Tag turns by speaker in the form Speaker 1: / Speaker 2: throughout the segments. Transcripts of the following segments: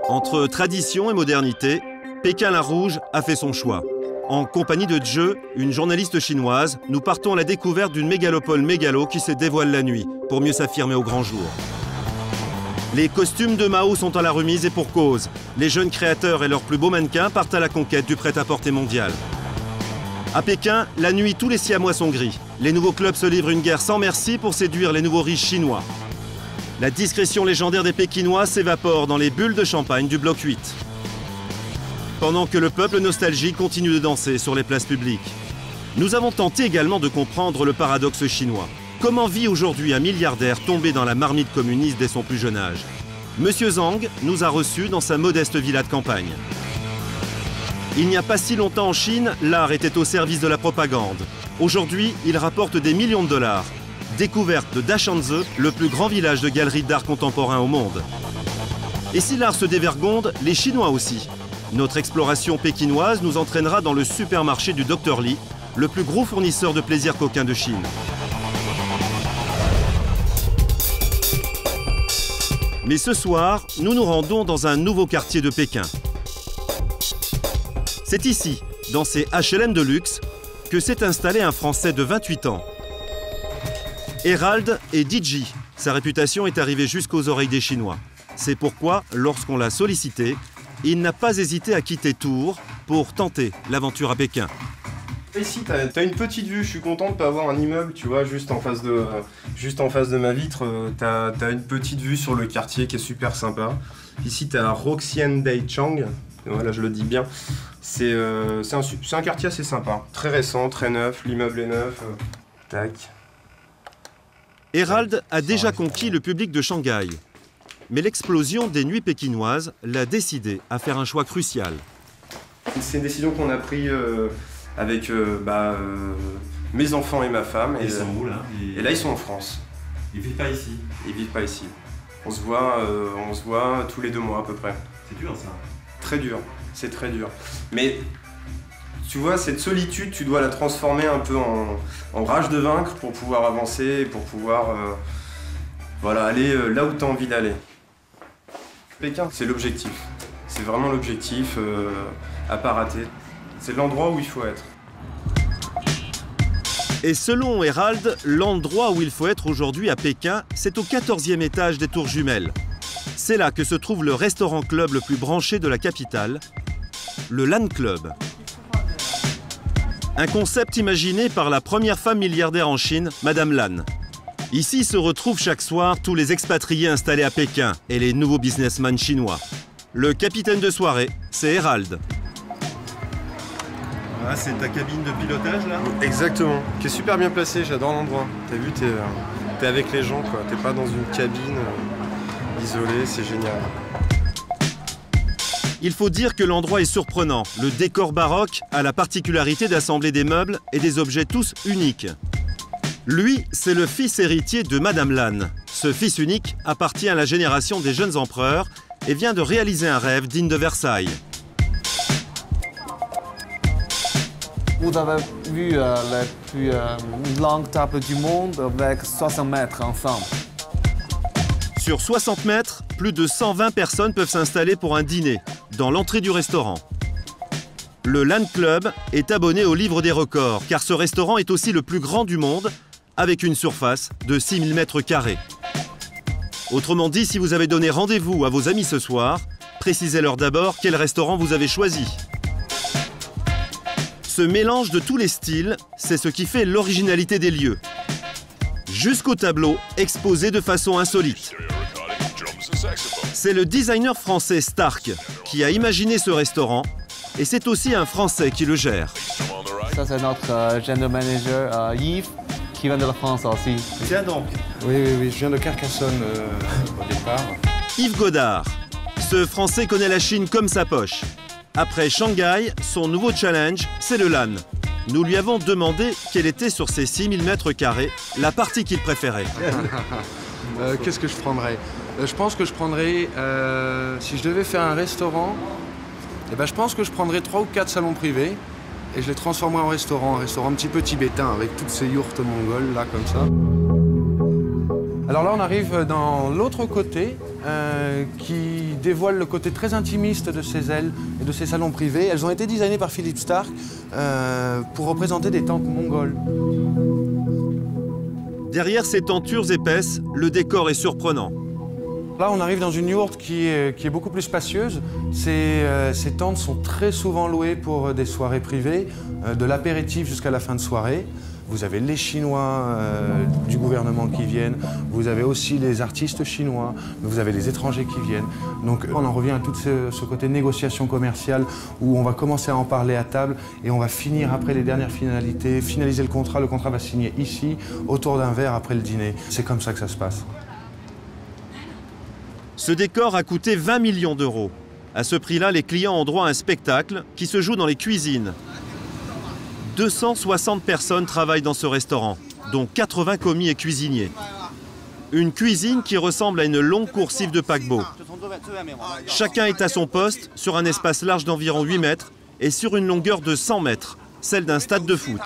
Speaker 1: Entre tradition et modernité, Pékin-la-Rouge a fait son choix. En compagnie de Zhe, une journaliste chinoise, nous partons à la découverte d'une mégalopole mégalo qui se dévoile la nuit pour mieux s'affirmer au grand jour. Les costumes de Mao sont à la remise et pour cause. Les jeunes créateurs et leurs plus beaux mannequins partent à la conquête du prêt-à-porter mondial. À Pékin, la nuit, tous les Siamois sont gris. Les nouveaux clubs se livrent une guerre sans merci pour séduire les nouveaux riches chinois. La discrétion légendaire des Pékinois s'évapore dans les bulles de champagne du bloc 8. Pendant que le peuple nostalgique continue de danser sur les places publiques. Nous avons tenté également de comprendre le paradoxe chinois. Comment vit aujourd'hui un milliardaire tombé dans la marmite communiste dès son plus jeune âge? Monsieur Zhang nous a reçus dans sa modeste villa de campagne. Il n'y a pas si longtemps en Chine, l'art était au service de la propagande. Aujourd'hui, il rapporte des millions de dollars. Découverte de Dachangzhe, le plus grand village de galeries d'art contemporain au monde. Et si l'art se dévergonde, les Chinois aussi. Notre exploration pékinoise nous entraînera dans le supermarché du Dr Li, le plus gros fournisseur de plaisir coquin de Chine. Mais ce soir, nous nous rendons dans un nouveau quartier de Pékin. C'est ici, dans ces HLM de luxe, que s'est installé un Français de 28 ans. Hérald est DJ. Sa réputation est arrivée jusqu'aux oreilles des Chinois. C'est pourquoi, lorsqu'on l'a sollicité, il n'a pas hésité à quitter Tours pour tenter l'aventure à Pékin.
Speaker 2: Ici, t'as une petite vue. Je suis content de ne pas avoir un immeuble, tu vois, juste en face de ma vitre. T'as une petite vue sur le quartier qui est super sympa. Ici, t'as Roxian Daichang. Voilà, je le dis bien. C'est un quartier assez sympa. Très récent, très neuf. L'immeuble est neuf. Tac.
Speaker 1: Hérald a déjà conquis le public de Shanghai. Mais l'explosion des nuits pékinoises l'a décidé à faire un choix crucial.
Speaker 2: C'est une décision qu'on a prise avec mes enfants et ma femme.
Speaker 3: Ils sont où là?
Speaker 2: Et là, ils sont en France.
Speaker 3: Ils vivent pas ici?
Speaker 2: Ils vivent pas ici. On se voit tous les 2 mois à peu près.
Speaker 3: C'est dur ça?
Speaker 2: Très dur, c'est très dur. Mais tu vois, cette solitude, tu dois la transformer un peu en rage de vaincre pour pouvoir avancer et pour pouvoir aller là où tu as envie d'aller. Pékin, c'est l'objectif. C'est vraiment l'objectif à pas rater. C'est l'endroit où il faut être.
Speaker 1: Et selon Hérald, l'endroit où il faut être aujourd'hui à Pékin, c'est au 14e étage des Tours Jumelles. C'est là que se trouve le restaurant-club le plus branché de la capitale, le Lan Club. Un concept imaginé par la première femme milliardaire en Chine, Madame Lan. Ici se retrouvent chaque soir tous les expatriés installés à Pékin et les nouveaux businessmen chinois. Le capitaine de soirée, c'est Hérald.
Speaker 3: Ah, c'est ta cabine de pilotage là?
Speaker 2: Exactement, qui est super bien placée, j'adore l'endroit. T'as vu, t'es avec les gens, quoi. T'es pas dans une cabine isolée, c'est génial.
Speaker 1: Il faut dire que l'endroit est surprenant. Le décor baroque a la particularité d'assembler des meubles et des objets tous uniques. Lui, c'est le fils héritier de Madame Lan. Ce fils unique appartient à la génération des jeunes empereurs et vient de réaliser un rêve digne de Versailles.
Speaker 4: Vous avez vu la plus longue table du monde avec 60 mètres ensemble.
Speaker 1: Sur 60 mètres, plus de 120 personnes peuvent s'installer pour un dîner, dans l'entrée du restaurant. Le Lan Club est abonné au livre des records, car ce restaurant est aussi le plus grand du monde, avec une surface de 6000 mètres carrés. Autrement dit, si vous avez donné rendez-vous à vos amis ce soir, précisez-leur d'abord quel restaurant vous avez choisi. Ce mélange de tous les styles, c'est ce qui fait l'originalité des lieux. Jusqu'au tableau, exposé de façon insolite. C'est le designer français Stark qui a imaginé ce restaurant et c'est aussi un Français qui le gère.
Speaker 4: Ça, c'est notre general manager Yves, qui vient de la France aussi.
Speaker 3: Tiens donc.
Speaker 5: Oui, je viens de Carcassonne au départ.
Speaker 1: Yves Godard. Ce Français connaît la Chine comme sa poche. Après Shanghai, son nouveau challenge, c'est le Lan. Nous lui avons demandé quelle était sur ces 6000 mètres carrés la partie qu'il préférait.
Speaker 5: Qu'est-ce que je prendrais? Je pense que je prendrais, si je devais faire un restaurant, je pense que je prendrais 3 ou 4 salons privés et je les transformerais en restaurant, un restaurant un petit peu tibétain avec toutes ces yourtes mongoles là comme ça. Alors là, on arrive dans l'autre côté qui dévoile le côté très intimiste de ces ailes et de ces salons privés. Elles ont été designées par Philippe Starck pour représenter des tentes mongoles.
Speaker 1: Derrière ces tentures épaisses, le décor est surprenant.
Speaker 5: Là, on arrive dans une yourte qui est beaucoup plus spacieuse. Ces tentes sont très souvent louées pour des soirées privées, de l'apéritif jusqu'à la fin de soirée. Vous avez les Chinois du gouvernement qui viennent, vous avez aussi les artistes chinois, vous avez les étrangers qui viennent. Donc on en revient à tout ce côté négociation commerciale où on va commencer à en parler à table et on va finir après les dernières finalités, finaliser le contrat va se signer ici, autour d'un verre après le dîner. C'est comme ça que ça se passe.
Speaker 1: Ce décor a coûté 20 millions d'euros. À ce prix-là, les clients ont droit à un spectacle qui se joue dans les cuisines. 260 personnes travaillent dans ce restaurant, dont 80 commis et cuisiniers. Une cuisine qui ressemble à une longue coursive de paquebot. Chacun est à son poste sur un espace large d'environ 8 mètres et sur une longueur de 100 mètres, celle d'un stade de foot.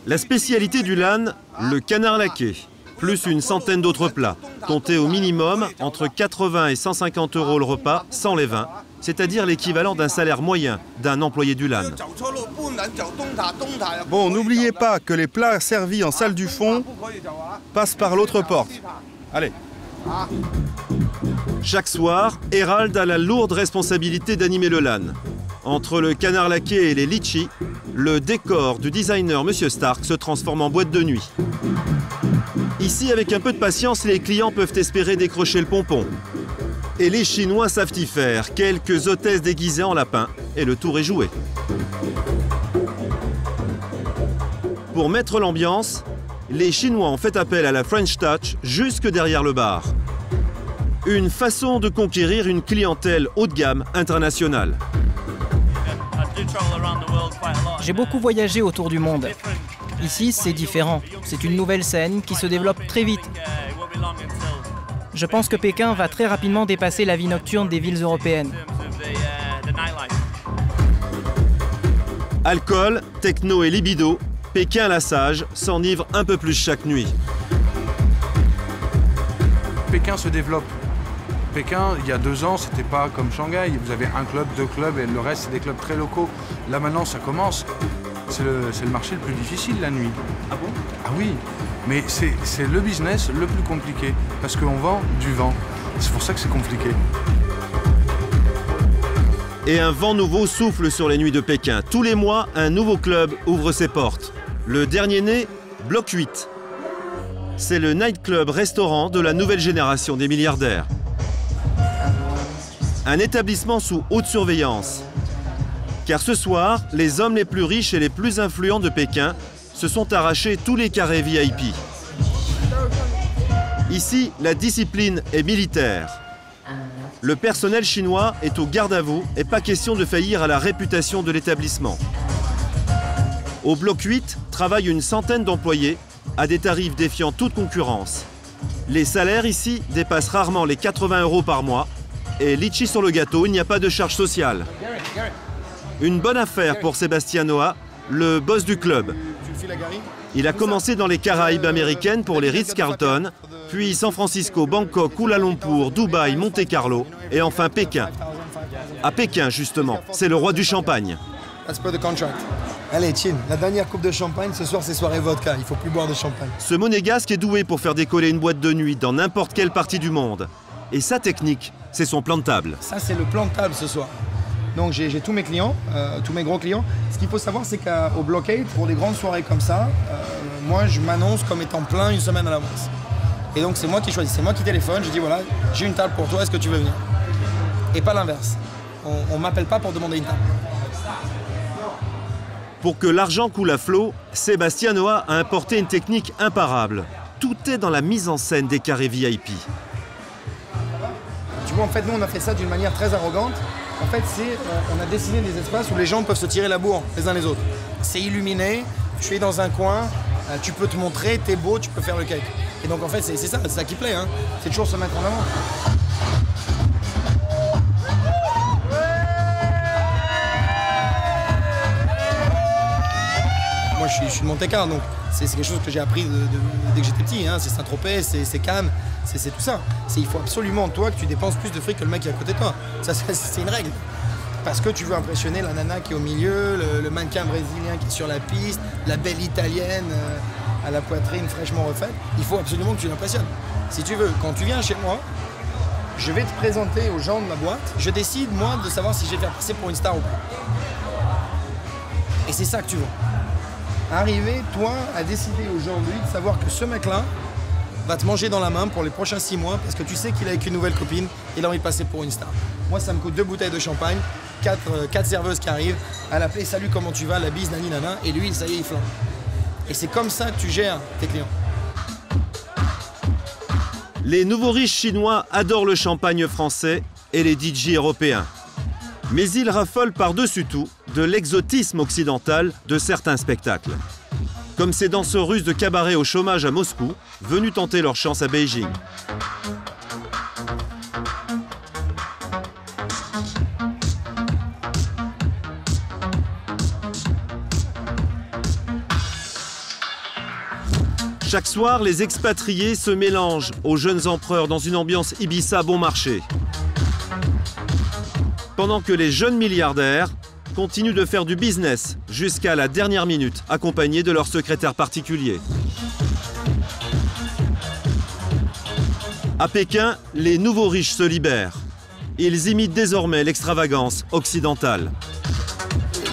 Speaker 1: La spécialité du LAN, le canard laqué, plus une centaine d'autres plats, comptés au minimum entre 80 et 150 euros le repas sans les vins, c'est-à-dire l'équivalent d'un salaire moyen d'un employé du LAN.
Speaker 6: Bon, n'oubliez pas que les plats servis en salle du fond passent par l'autre porte. Allez.
Speaker 1: Chaque soir, Hérald a la lourde responsabilité d'animer le LAN. Entre le canard laqué et les litchis, le décor du designer Monsieur Starck se transforme en boîte de nuit. Ici, avec un peu de patience, les clients peuvent espérer décrocher le pompon. Et les Chinois savent y faire, quelques hôtesses déguisées en lapin, et le tour est joué. Pour mettre l'ambiance, les Chinois ont fait appel à la French Touch jusque derrière le bar. Une façon de conquérir une clientèle haut de gamme internationale.
Speaker 7: J'ai beaucoup voyagé autour du monde. Ici, c'est différent. C'est une nouvelle scène qui se développe très vite. Je pense que Pékin va très rapidement dépasser la vie nocturne des villes européennes.
Speaker 1: Alcool, techno et libido, Pékin la sage s'enivre un peu plus chaque nuit.
Speaker 5: Pékin se développe. Pékin, il y a 2 ans, c'était pas comme Shanghai. Vous avez un club, 2 clubs et le reste, c'est des clubs très locaux. Là, maintenant, ça commence. C'est le marché le plus difficile la nuit.
Speaker 3: Ah bon?
Speaker 5: Ah oui, mais c'est le business le plus compliqué parce qu'on vend du vent. C'est pour ça que c'est compliqué.
Speaker 1: Et un vent nouveau souffle sur les nuits de Pékin. Tous les mois, un nouveau club ouvre ses portes. Le dernier né, Bloc 8. C'est le nightclub-restaurant de la nouvelle génération des milliardaires. Un établissement sous haute surveillance. Car ce soir, les hommes les plus riches et les plus influents de Pékin se sont arrachés tous les carrés VIP. Ici, la discipline est militaire. Le personnel chinois est au garde à vous et pas question de faillir à la réputation de l'établissement. Au bloc 8 travaillent une centaine d'employés à des tarifs défiant toute concurrence. Les salaires ici dépassent rarement les 80 euros par mois et litchi sur le gâteau, il n'y a pas de charge sociale. Une bonne affaire pour Sébastien Noah, le boss du club. Il a commencé dans les Caraïbes américaines pour les Ritz-Carlton, puis San Francisco, Bangkok, Kuala Lumpur, Dubaï, Monte-Carlo et enfin Pékin. À Pékin, justement, c'est le roi du champagne.
Speaker 8: Allez, Chin, la dernière coupe de champagne, ce soir c'est soirée vodka, il faut plus boire de champagne.
Speaker 1: Ce monégasque est doué pour faire décoller une boîte de nuit dans n'importe quelle partie du monde. Et sa technique, c'est son plan de table.
Speaker 8: Ça c'est le plan de table ce soir. Donc j'ai tous mes clients, tous mes gros clients. Ce qu'il faut savoir, c'est qu'au Block 8, pour des grandes soirées comme ça, moi je m'annonce comme étant plein une semaine à l'avance. Et donc c'est moi qui choisis, c'est moi qui téléphone, je dis voilà, j'ai une table pour toi, est-ce que tu veux venir? Et pas l'inverse. On m'appelle pas pour demander une table.
Speaker 1: Pour que l'argent coule à flot, Sébastien Noah a importé une technique imparable. Tout est dans la mise en scène des carrés VIP.
Speaker 8: Tu vois, en fait, nous on a fait ça d'une manière très arrogante. En fait, on a dessiné des espaces où les gens peuvent se tirer la bourre les uns les autres. C'est illuminé, tu es dans un coin, tu peux te montrer, t'es beau, tu peux faire le cake. Et donc en fait, c'est ça qui plaît, hein. C'est toujours se mettre en avant. Moi, je suis de Monte-Carlo, donc C'est quelque chose que j'ai appris dès que j'étais petit. Hein. C'est Saint-Tropez, c'est Cannes, c'est tout ça. Il faut absolument, toi, que tu dépenses plus de fric que le mec qui est à côté de toi. Ça, c'est une règle. Parce que tu veux impressionner la nana qui est au milieu, le mannequin brésilien qui est sur la piste, la belle italienne à la poitrine fraîchement refaite. Il faut absolument que tu l'impressionnes. Si tu veux, quand tu viens chez moi, je vais te présenter aux gens de ma boîte. Je décide, moi, de savoir si je vais faire passer pour une star ou pas. Et c'est ça que tu veux. Arriver, toi, à décider aujourd'hui de savoir que ce mec-là va te manger dans la main pour les prochains 6 mois parce que tu sais qu'il est avec une nouvelle copine, il a envie de passer pour une star. Moi, ça me coûte 2 bouteilles de champagne, 4 serveuses qui arrivent, à l'appeler « Salut, comment tu vas ?» La bise, nani, nana, et lui, ça y est, il flambe. Et c'est comme ça que tu gères tes clients.
Speaker 1: Les nouveaux riches chinois adorent le champagne français et les DJ européens. Mais ils raffolent par-dessus tout de l'exotisme occidental de certains spectacles. Comme ces danseurs russes de cabaret au chômage à Moscou, venus tenter leur chance à Beijing. Chaque soir, les expatriés se mélangent aux jeunes empereurs dans une ambiance Ibiza bon marché. Pendant que les jeunes milliardaires continuent de faire du business jusqu'à la dernière minute, accompagnés de leur secrétaire particulier. À Pékin, les nouveaux riches se libèrent. Ils imitent désormais l'extravagance occidentale.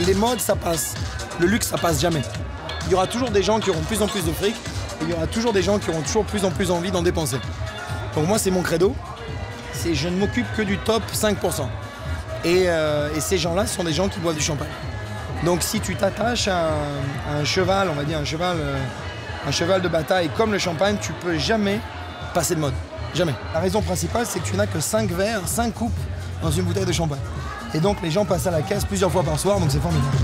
Speaker 8: Les modes, ça passe. Le luxe, ça passe jamais. Il y aura toujours des gens qui auront de plus en plus de fric. Et il y aura toujours des gens qui auront toujours plus en plus envie d'en dépenser. Donc moi, c'est mon credo. C'est je ne m'occupe que du top 5%. Et ces gens-là sont des gens qui boivent du champagne. Donc si tu t'attaches à un cheval, on va dire un cheval de bataille comme le champagne, tu peux jamais passer de mode. Jamais. La raison principale, c'est que tu n'as que 5 verres, 5 coupes dans une bouteille de champagne. Et donc les gens passent à la caisse plusieurs fois par soir, donc c'est formidable.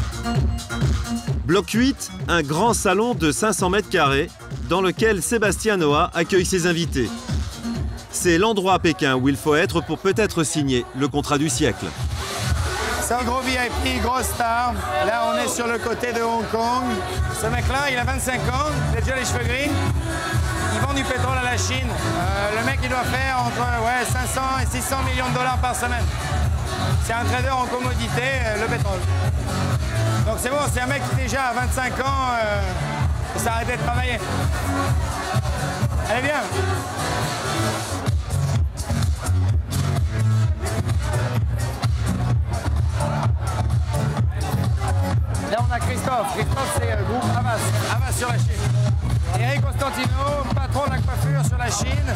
Speaker 1: Bloc 8, un grand salon de 500 mètres carrés dans lequel Sébastien Noah accueille ses invités. C'est l'endroit à Pékin où il faut être pour peut-être signer le contrat du siècle.
Speaker 8: C'est un gros VIP, grosse star. Là, on est sur le côté de Hong Kong. Ce mec-là, il a 25 ans, il a déjà les cheveux gris. Il vend du pétrole à la Chine. Le mec, il doit faire entre 500 et 600 millions de dollars par semaine. C'est un trader en commodité, le pétrole. Donc c'est bon, c'est un mec qui déjà à 25 ans s'est arrêté de travailler. Allez, viens. Là, on a Christophe. Christophe, c'est le groupe Havas. Havas sur la Chine. Eric Constantino, patron de la coiffure sur la Chine.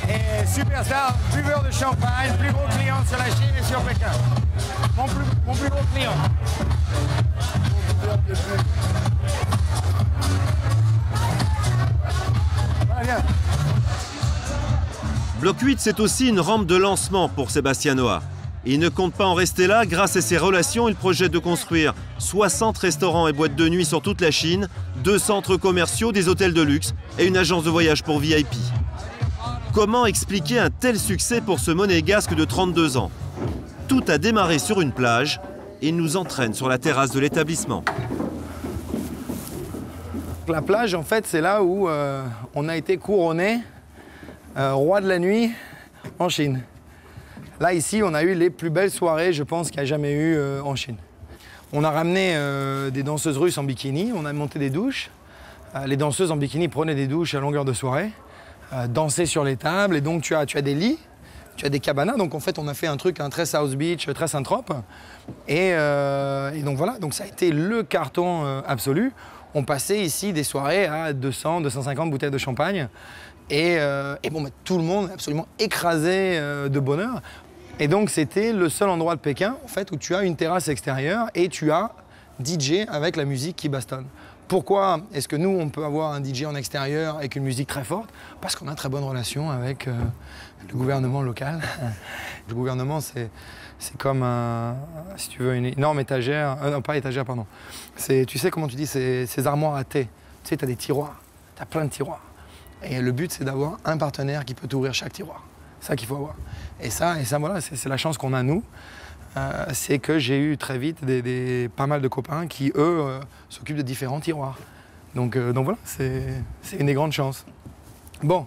Speaker 8: Et superstar, buveur de champagne, plus gros client sur la Chine et sur Pékin. Mon plus gros client. Voilà, viens.
Speaker 1: Bloc 8, c'est aussi une rampe de lancement pour Sébastien Noah. Il ne compte pas en rester là. Grâce à ses relations, il projette de construire 60 restaurants et boîtes de nuit sur toute la Chine, 2 centres commerciaux, des hôtels de luxe et une agence de voyage pour VIP. Comment expliquer un tel succès pour ce monégasque de 32 ans? Tout a démarré sur une plage et il nous entraîne sur la terrasse de l'établissement.
Speaker 8: La plage, en fait, c'est là où on a été couronné roi de la nuit en Chine. Là, ici, on a eu les plus belles soirées, je pense, qu'il y a jamais eu en Chine. On a ramené des danseuses russes en bikini, on a monté des douches. Les danseuses en bikini prenaient des douches à longueur de soirée, dansaient sur les tables, et donc tu as des lits, tu as des cabanas. Donc en fait, on a fait un truc, un très South Beach, très Saint-Trope. Et donc voilà, donc ça a été le carton absolu. On passait ici des soirées à 200, 250 bouteilles de champagne. Et bon, tout le monde est absolument écrasé de bonheur. Et donc, c'était le seul endroit de Pékin, en fait, où tu as une terrasse extérieure et tu as DJ avec la musique qui bastonne. Pourquoi est-ce que nous, on peut avoir un DJ en extérieur avec une musique très forte? Parce qu'on a une très bonne relation avec le gouvernement local. Le gouvernement, c'est comme, si tu veux, une énorme étagère. Non, pas étagère, pardon. Tu sais comment tu dis, ces armoires à thé. Tu sais, tu as des tiroirs. Tu as plein de tiroirs. Et le but, c'est d'avoir un partenaire qui peut t'ouvrir chaque tiroir. C'est ça qu'il faut avoir. Et ça voilà, c'est la chance qu'on a, nous. C'est que j'ai eu très vite pas mal de copains qui, eux, s'occupent de différents tiroirs. Donc voilà, c'est une des grandes chances. Bon.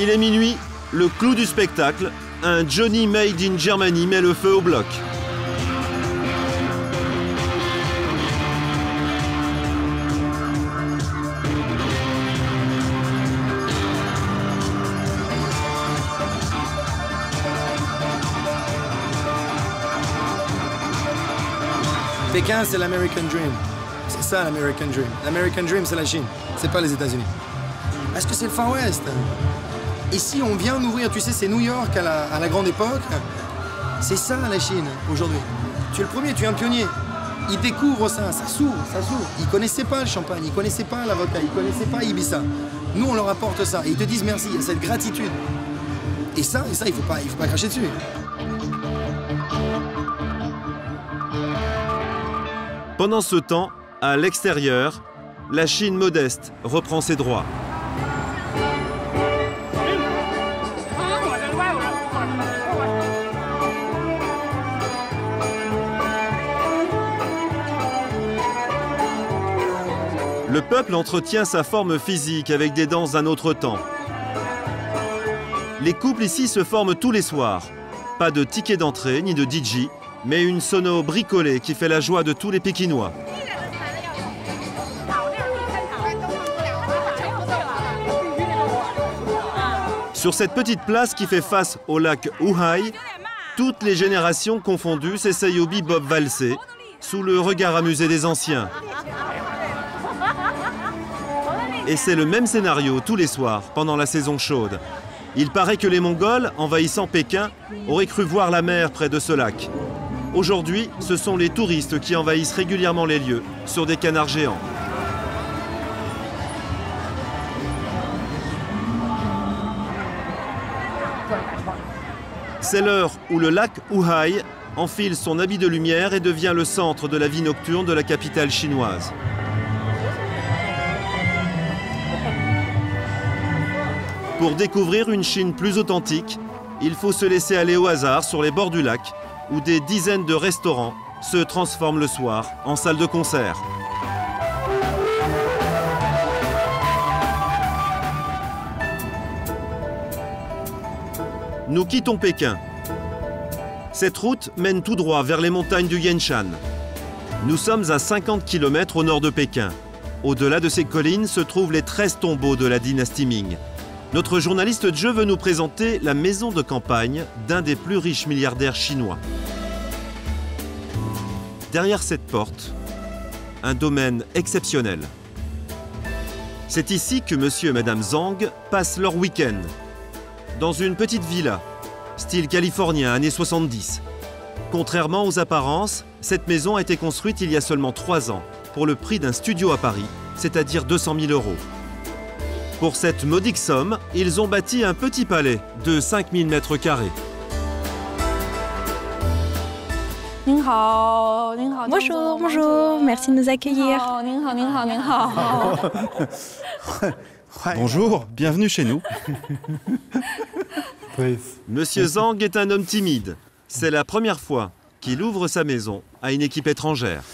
Speaker 1: Il est minuit, le clou du spectacle, un Johnny Made in Germany met le feu au bloc.
Speaker 8: Pékin, c'est l'American Dream. C'est ça l'American Dream. L'American Dream, c'est la Chine. C'est pas les États-Unis. Parce que c'est le Far West. Ici, on vient d'ouvrir, tu sais, c'est New York à la grande époque. C'est ça la Chine aujourd'hui. Tu es le premier, tu es un pionnier. Ils découvrent ça, ça s'ouvre, ça s'ouvre. Ils connaissaient pas le champagne, ils connaissaient pas la vodka, ils connaissaient pas Ibiza. Nous, on leur apporte ça et ils te disent merci, il y a cette gratitude. Et ça, il faut pas cracher dessus.
Speaker 1: Pendant ce temps, à l'extérieur, la Chine modeste reprend ses droits. Le peuple entretient sa forme physique avec des danses d'un autre temps. Les couples ici se forment tous les soirs. Pas de ticket d'entrée ni de DJ, mais une sono bricolée qui fait la joie de tous les Pékinois. Sur cette petite place qui fait face au lac Wuhai, toutes les générations confondues s'essayent au bebop valsé, sous le regard amusé des anciens. Et c'est le même scénario tous les soirs, pendant la saison chaude. Il paraît que les Mongols, envahissant Pékin, auraient cru voir la mer près de ce lac. Aujourd'hui, ce sont les touristes qui envahissent régulièrement les lieux, sur des canards géants. C'est l'heure où le lac Wuhai enfile son habit de lumière et devient le centre de la vie nocturne de la capitale chinoise. Pour découvrir une Chine plus authentique, il faut se laisser aller au hasard sur les bords du lac, où des dizaines de restaurants se transforment le soir en salle de concert. Nous quittons Pékin. Cette route mène tout droit vers les montagnes du Yanshan. Nous sommes à 50 km au nord de Pékin. Au-delà de ces collines se trouvent les 13 tombeaux de la dynastie Ming. Notre journaliste Zhe veut nous présenter la maison de campagne d'un des plus riches milliardaires chinois. Derrière cette porte, un domaine exceptionnel. C'est ici que monsieur et madame Zhang passent leur week-end. Dans une petite villa, style californien, années 70. Contrairement aux apparences, cette maison a été construite il y a seulement 3 ans, pour le prix d'un studio à Paris, c'est-à-dire 200 000 €. Pour cette modique somme, ils ont bâti un petit palais de 5000 mètres carrés.
Speaker 9: Bonjour, bonjour, merci de nous accueillir.
Speaker 6: Bonjour, bienvenue chez nous.
Speaker 1: Monsieur Zhang est un homme timide. C'est la première fois qu'il ouvre sa maison à une équipe étrangère.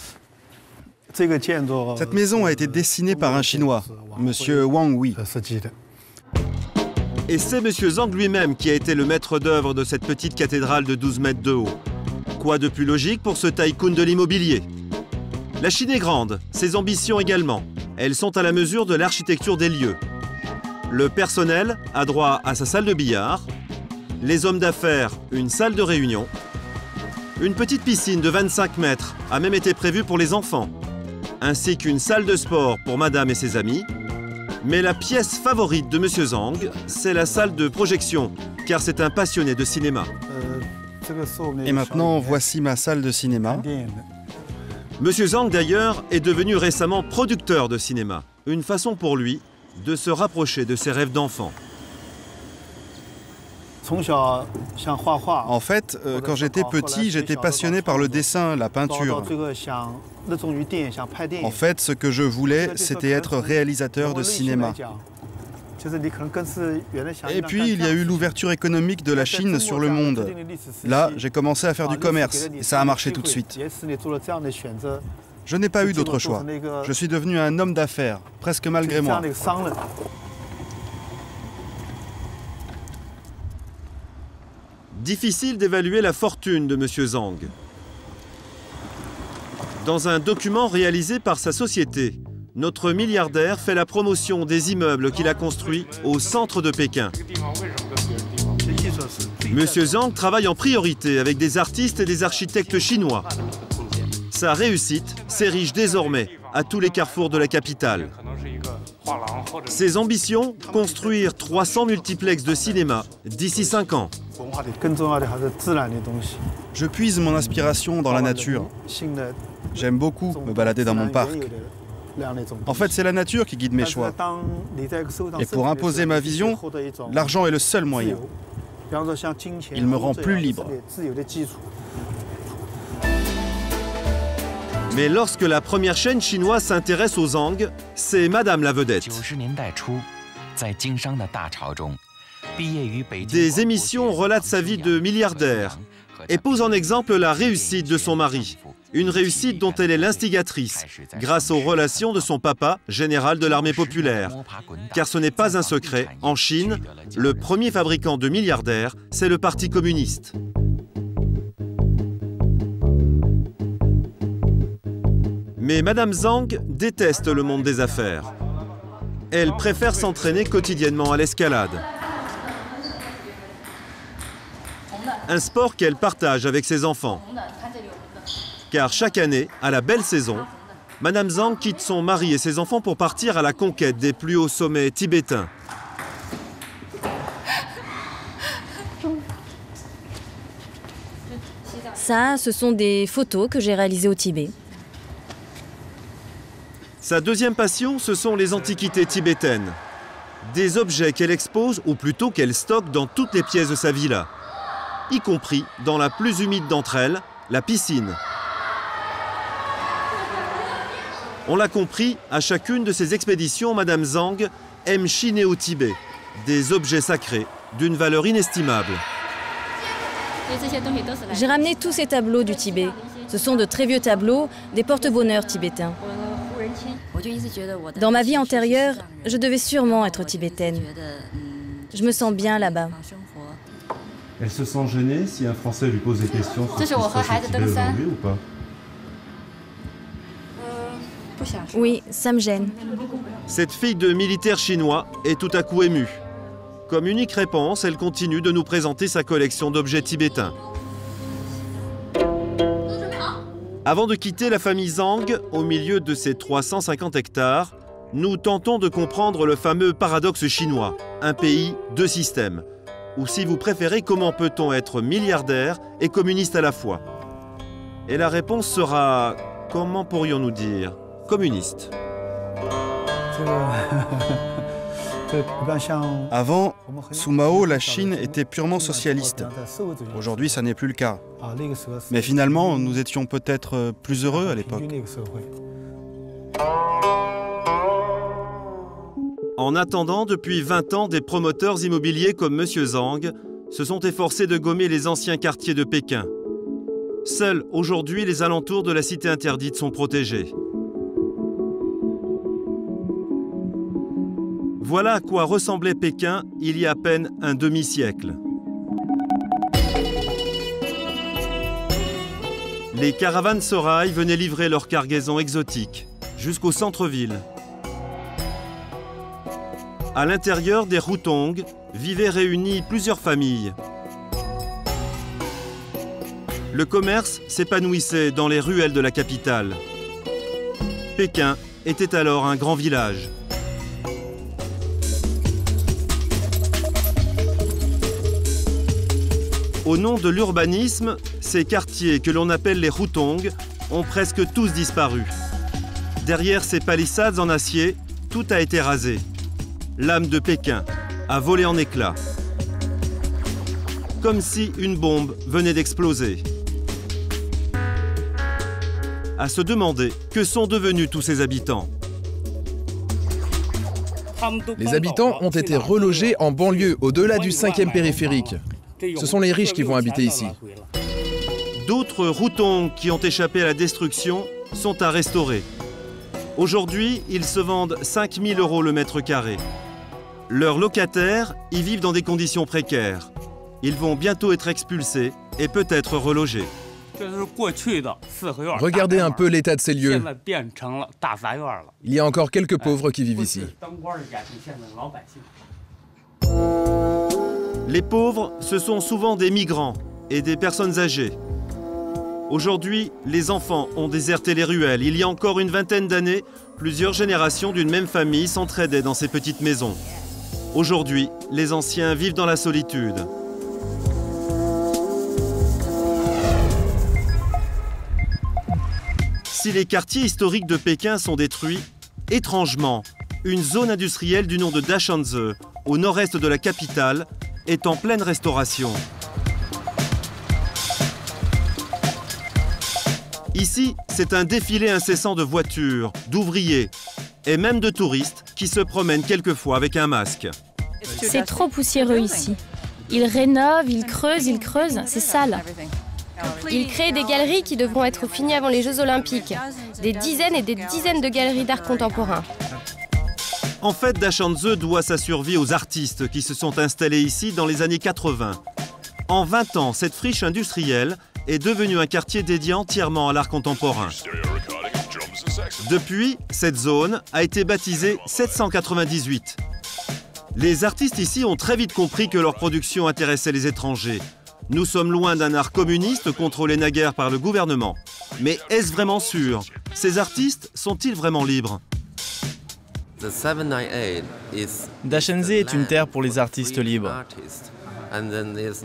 Speaker 6: Cette maison a été dessinée par un Chinois, monsieur Wang Wei.
Speaker 1: Et c'est monsieur Zhang lui-même qui a été le maître d'œuvre de cette petite cathédrale de 12 mètres de haut. Quoi de plus logique pour ce tycoon de l'immobilier? La Chine est grande, ses ambitions également. Elles sont à la mesure de l'architecture des lieux. Le personnel a droit à sa salle de billard, les hommes d'affaires, une salle de réunion. Une petite piscine de 25 mètres a même été prévue pour les enfants, ainsi qu'une salle de sport pour madame et ses amis. Mais la pièce favorite de monsieur Zhang, c'est la salle de projection, car c'est un passionné de cinéma.
Speaker 6: Et maintenant, voici ma salle de cinéma.
Speaker 1: Monsieur Zhang, d'ailleurs, est devenu récemment producteur de cinéma. Une façon pour lui de se rapprocher de ses rêves d'enfant.
Speaker 6: En fait, quand j'étais petit, j'étais passionné par le dessin, la peinture. En fait, ce que je voulais, c'était être réalisateur de cinéma. Et puis, il y a eu l'ouverture économique de la Chine sur le monde. Là, j'ai commencé à faire du commerce et ça a marché tout de suite. Je n'ai pas eu d'autre choix. Je suis devenu un homme d'affaires, presque malgré moi.
Speaker 1: Difficile d'évaluer la fortune de M. Zhang. Dans un document réalisé par sa société, notre milliardaire fait la promotion des immeubles qu'il a construits au centre de Pékin. M. Zhang travaille en priorité avec des artistes et des architectes chinois. Sa réussite s'érige désormais à tous les carrefours de la capitale. Ses ambitions, construire 300 multiplexes de cinéma d'ici 5 ans.
Speaker 6: Je puise mon inspiration dans la nature. J'aime beaucoup me balader dans mon parc. En fait, c'est la nature qui guide mes choix. Et pour imposer ma vision, l'argent est le seul moyen. Il me rend plus libre.
Speaker 1: Mais lorsque la première chaîne chinoise s'intéresse aux Zhang, c'est Madame la vedette. Des émissions relatent sa vie de milliardaire et posent en exemple la réussite de son mari. Une réussite dont elle est l'instigatrice, grâce aux relations de son papa, général de l'armée populaire. Car ce n'est pas un secret, en Chine, le premier fabricant de milliardaires, c'est le Parti communiste. Mais Madame Zhang déteste le monde des affaires. Elle préfère s'entraîner quotidiennement à l'escalade. Un sport qu'elle partage avec ses enfants. Car chaque année, à la belle saison, Madame Zhang quitte son mari et ses enfants pour partir à la conquête des plus hauts sommets tibétains.
Speaker 10: Ça, ce sont des photos que j'ai réalisées au Tibet.
Speaker 1: Sa deuxième passion, ce sont les antiquités tibétaines. Des objets qu'elle expose, ou plutôt qu'elle stocke dans toutes les pièces de sa villa, y compris dans la plus humide d'entre elles, la piscine. On l'a compris, à chacune de ses expéditions, Madame Zhang aime chiner au Tibet des objets sacrés d'une valeur inestimable.
Speaker 10: J'ai ramené tous ces tableaux du Tibet. Ce sont de très vieux tableaux, des porte-bonheur tibétains. Dans ma vie antérieure, je devais sûrement être tibétaine. Je me sens bien là-bas.
Speaker 3: Elle se sent gênée si un Français lui pose des questions sur ce qui se passe au Tibet aujourd'hui ou pas?
Speaker 10: Oui, ça me gêne.
Speaker 1: Cette fille de militaire chinois est tout à coup émue. Comme unique réponse, elle continue de nous présenter sa collection d'objets tibétains. Avant de quitter la famille Zhang, au milieu de ces 350 hectares, nous tentons de comprendre le fameux paradoxe chinois, un pays, deux systèmes. Ou si vous préférez, comment peut-on être milliardaire et communiste à la fois? Et la réponse sera, comment pourrions-nous dire, communiste.
Speaker 6: Avant, sous Mao, la Chine était purement socialiste. Aujourd'hui, ça n'est plus le cas. Mais finalement, nous étions peut-être plus heureux à l'époque.
Speaker 1: En attendant, depuis 20 ans, des promoteurs immobiliers comme M. Zhang se sont efforcés de gommer les anciens quartiers de Pékin. Seuls, aujourd'hui, les alentours de la cité interdite sont protégés. Voilà à quoi ressemblait Pékin il y a à peine un demi-siècle. Les caravansérails venaient livrer leurs cargaisons exotiques jusqu'au centre-ville. À l'intérieur des Hutong vivaient réunies plusieurs familles. Le commerce s'épanouissait dans les ruelles de la capitale. Pékin était alors un grand village. Au nom de l'urbanisme, ces quartiers que l'on appelle les Hutong ont presque tous disparu. Derrière ces palissades en acier, tout a été rasé. L'âme de Pékin a volé en éclats. Comme si une bombe venait d'exploser. À se demander que sont devenus tous ces habitants.
Speaker 11: Les habitants ont été relogés en banlieue, au-delà du 5e périphérique. Ce sont les riches qui vont habiter ici.
Speaker 1: D'autres routons qui ont échappé à la destruction sont à restaurer. Aujourd'hui, ils se vendent 5 000 € le mètre carré. Leurs locataires y vivent dans des conditions précaires. Ils vont bientôt être expulsés et peut-être relogés.
Speaker 11: Regardez un peu l'état de ces lieux. Il y a encore quelques pauvres qui vivent ici.
Speaker 1: Les pauvres, ce sont souvent des migrants et des personnes âgées. Aujourd'hui, les enfants ont déserté les ruelles. Il y a encore une vingtaine d'années, plusieurs générations d'une même famille s'entraidaient dans ces petites maisons. Aujourd'hui, les anciens vivent dans la solitude. Si les quartiers historiques de Pékin sont détruits, étrangement, une zone industrielle du nom de Dashanze, au nord-est de la capitale, est en pleine restauration. Ici, c'est un défilé incessant de voitures, d'ouvriers et même de touristes qui se promènent quelquefois avec un masque.
Speaker 9: C'est trop poussiéreux ici. Ils rénovent, ils creusent, c'est sale.
Speaker 12: Ils créent des galeries qui devront être finies avant les Jeux Olympiques. Des dizaines et des dizaines de galeries d'art contemporain.
Speaker 1: En fait, Dashanze doit sa survie aux artistes qui se sont installés ici dans les années 80. En 20 ans, cette friche industrielle est devenue un quartier dédié entièrement à l'art contemporain. Depuis, cette zone a été baptisée 798. Les artistes ici ont très vite compris que leur production intéressait les étrangers. Nous sommes loin d'un art communiste contrôlé naguère par le gouvernement. Mais est-ce vraiment sûr? Ces artistes sont-ils vraiment libres?
Speaker 13: Dashanze est une terre pour les artistes libres.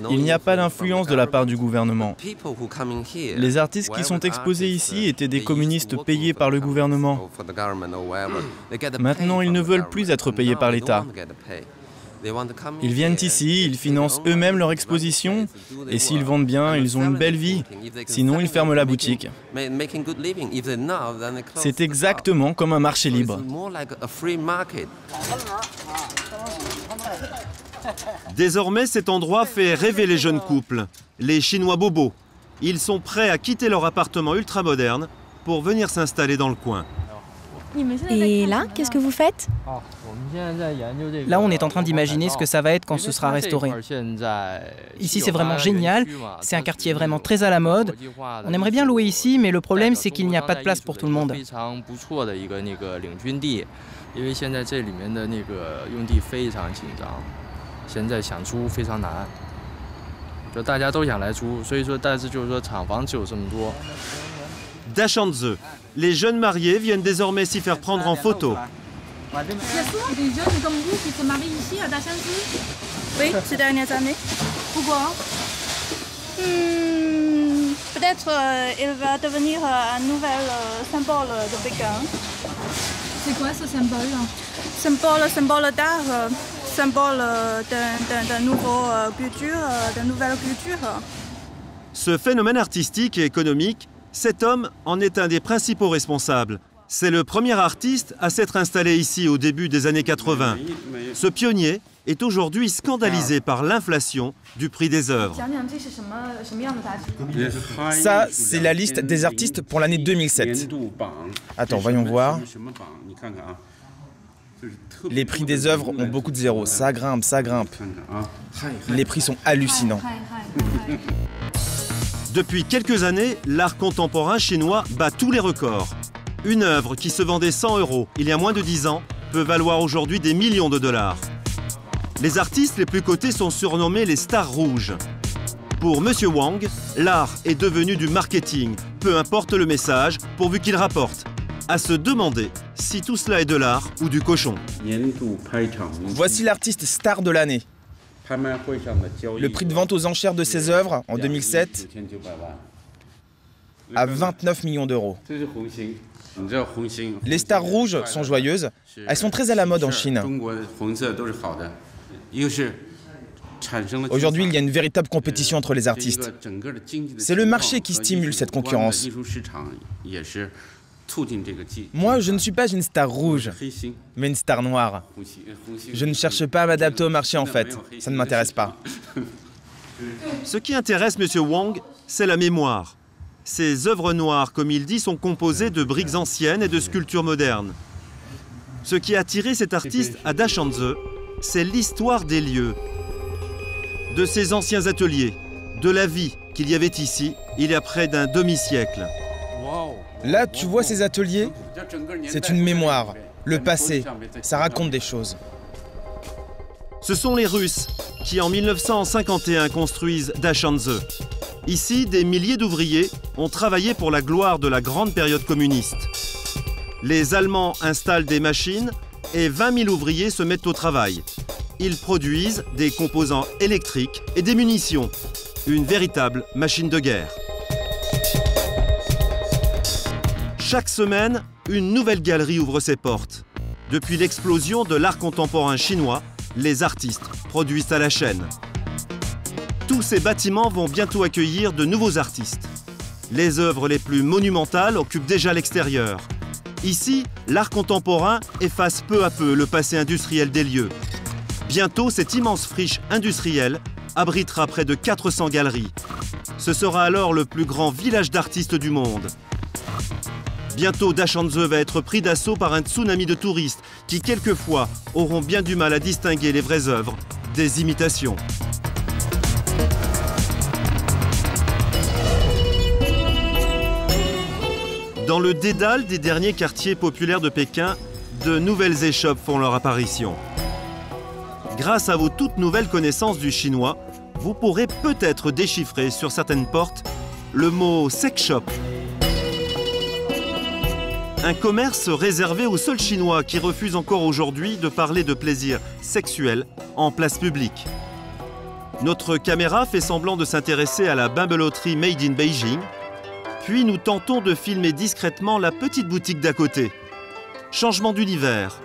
Speaker 13: Il n'y a pas d'influence de la part du gouvernement. Les artistes qui sont exposés ici étaient des communistes payés par le gouvernement. Maintenant, ils ne veulent plus être payés par l'État. Ils viennent ici, ils financent eux-mêmes leur exposition, et s'ils vendent bien, ils ont une belle vie. Sinon, ils ferment la boutique. C'est exactement comme un marché libre.
Speaker 1: Désormais, cet endroit fait rêver les jeunes couples, les Chinois bobos. Ils sont prêts à quitter leur appartement ultramoderne pour venir s'installer dans le coin.
Speaker 9: Et là, qu'est-ce que vous faites?
Speaker 7: Là, on est en train d'imaginer ce que ça va être quand ce sera restauré. Ici, c'est vraiment génial. C'est un quartier vraiment très à la mode. On aimerait bien louer ici, mais le problème, c'est qu'il n'y a pas de place pour tout le monde.
Speaker 1: Dashanze. Les jeunes mariés viennent désormais s'y faire prendre en photo.
Speaker 14: Il y a souvent des jeunes comme vous qui se marient ici à Dashanze?
Speaker 15: Oui, ces dernières années.
Speaker 14: Pourquoi?
Speaker 15: Peut-être il va devenir un nouvel symbole de Pékin.
Speaker 14: C'est quoi ce symbole?
Speaker 15: Symbole d'art, symbole d'une nouvelle culture.
Speaker 1: Ce phénomène artistique et économique, cet homme en est un des principaux responsables. C'est le premier artiste à s'être installé ici au début des années 80. Ce pionnier est aujourd'hui scandalisé par l'inflation du prix des œuvres.
Speaker 16: Ça, c'est la liste des artistes pour l'année 2007. Attends, voyons voir. Les prix des œuvres ont beaucoup de zéros. Ça grimpe, ça grimpe. Les prix sont hallucinants.
Speaker 1: Depuis quelques années, l'art contemporain chinois bat tous les records. Une œuvre qui se vendait 100 € il y a moins de 10 ans peut valoir aujourd'hui des millions de dollars. Les artistes les plus cotés sont surnommés les stars rouges. Pour Monsieur Wang, l'art est devenu du marketing, peu importe le message, pourvu qu'il rapporte. À se demander si tout cela est de l'art ou du cochon.
Speaker 16: Voici l'artiste star de l'année. Le prix de vente aux enchères de ses œuvres en 2007 à 29 millions d'euros. Les stars rouges sont joyeuses. Elles sont très à la mode en Chine. Aujourd'hui, il y a une véritable compétition entre les artistes. C'est le marché qui stimule cette concurrence. Moi, je ne suis pas une star rouge, mais une star noire. Je ne cherche pas à m'adapter au marché en fait, ça ne m'intéresse pas.
Speaker 1: Ce qui intéresse M. Wang, c'est la mémoire. Ces œuvres noires, comme il dit, sont composées de briques anciennes et de sculptures modernes. Ce qui a attiré cet artiste à Dachenzhou, c'est l'histoire des lieux, de ces anciens ateliers, de la vie qu'il y avait ici, il y a près d'un demi-siècle.
Speaker 16: Là, tu vois ces ateliers? C'est une mémoire, le passé, ça raconte des choses.
Speaker 1: Ce sont les Russes qui, en 1951, construisent Dachenzhou. Ici, des milliers d'ouvriers ont travaillé pour la gloire de la grande période communiste. Les Allemands installent des machines et 20 000 ouvriers se mettent au travail. Ils produisent des composants électriques et des munitions. Une véritable machine de guerre. Chaque semaine, une nouvelle galerie ouvre ses portes. Depuis l'explosion de l'art contemporain chinois, les artistes produisent à la chaîne. Tous ces bâtiments vont bientôt accueillir de nouveaux artistes. Les œuvres les plus monumentales occupent déjà l'extérieur. Ici, l'art contemporain efface peu à peu le passé industriel des lieux. Bientôt, cette immense friche industrielle abritera près de 400 galeries. Ce sera alors le plus grand village d'artistes du monde. Bientôt, Dachenzhou va être pris d'assaut par un tsunami de touristes qui, quelquefois, auront bien du mal à distinguer les vraies œuvres des imitations. Dans le dédale des derniers quartiers populaires de Pékin, de nouvelles échoppes font leur apparition. Grâce à vos toutes nouvelles connaissances du chinois, vous pourrez peut-être déchiffrer sur certaines portes le mot « sex shop ». Un commerce réservé aux seuls Chinois qui refusent encore aujourd'hui de parler de plaisir sexuel en place publique. Notre caméra fait semblant de s'intéresser à la bimbeloterie Made in Beijing, puis nous tentons de filmer discrètement la petite boutique d'à côté. Changement d'univers.